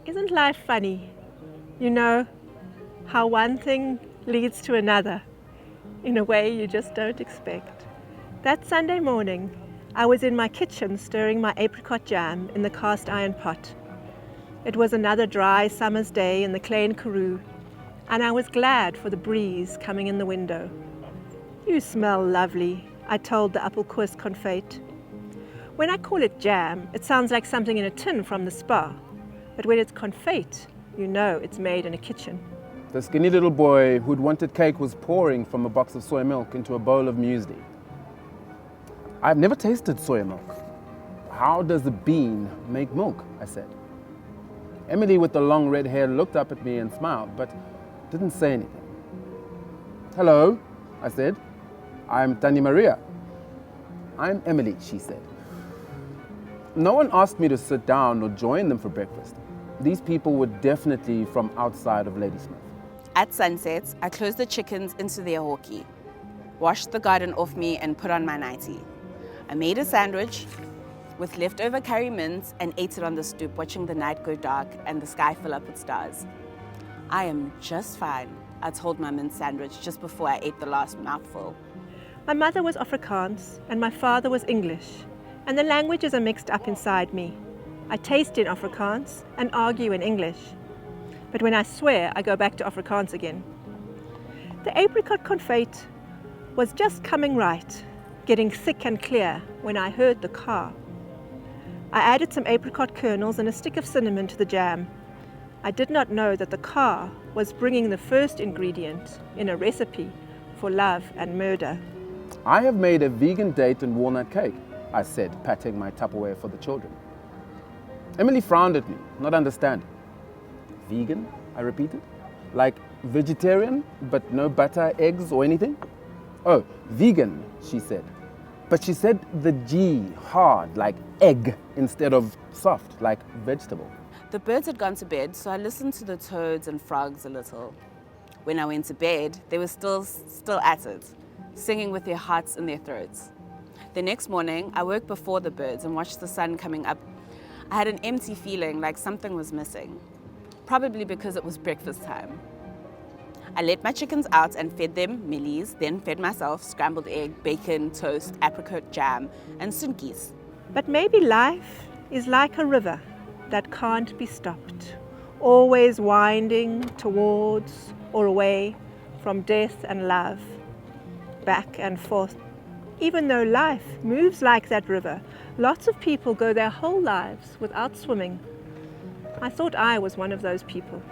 Isn't life funny? You know, how one thing leads to another in a way you just don't expect. That Sunday morning, I was in my kitchen stirring my apricot jam in the cast iron pot. It was another dry summer's day in the Klein Karoo, and I was glad for the breeze coming in the window. "You smell lovely," I told the appelkoos confit. When I call it jam, it sounds like something in a tin from the spa. But when it's confit, you know it's made in a kitchen. The skinny little boy who'd wanted cake was pouring from a box of soy milk into a bowl of muesli. "I've never tasted soy milk. How does a bean make milk?" I said. Emily with the long red hair looked up at me and smiled, but didn't say anything. "Hello," I said. "I'm Tani Maria." "I'm Emily," she said. No one asked me to sit down or join them for breakfast. These people were definitely from outside of Ladysmith. At sunset, I closed the chickens into their hawkie, washed the garden off me and put on my nightie. I made a sandwich with leftover curry mince and ate it on the stoop, watching the night go dark and the sky fill up with stars. "I am just fine," I told my mince sandwich just before I ate the last mouthful. My mother was Afrikaans and my father was English, and the languages are mixed up inside me. I taste in Afrikaans and argue in English. But when I swear, I go back to Afrikaans again. The apricot confit was just coming right, getting thick and clear when I heard the car. I added some apricot kernels and a stick of cinnamon to the jam. I did not know that the car was bringing the first ingredient in a recipe for love and murder. "I have made a vegan date and walnut cake," I said, patting my Tupperware for the children. Emily frowned at me, not understanding. "Vegan?" I repeated. "Like vegetarian, but no butter, eggs, or anything?" "Oh, vegan," she said. But she said the G hard, like egg, instead of soft, like vegetable. The birds had gone to bed, so I listened to the toads and frogs a little. When I went to bed, they were still at it, singing with their hearts in their throats. The next morning, I woke before the birds and watched the sun coming up. I had an empty feeling like something was missing, probably because it was breakfast time. I let my chickens out and fed them millies, then fed myself scrambled egg, bacon, toast, apricot jam, and sunkies. But maybe life is like a river that can't be stopped, always winding towards or away from death and love, back and forth. Even though life moves like that river, lots of people go their whole lives without swimming. I thought I was one of those people.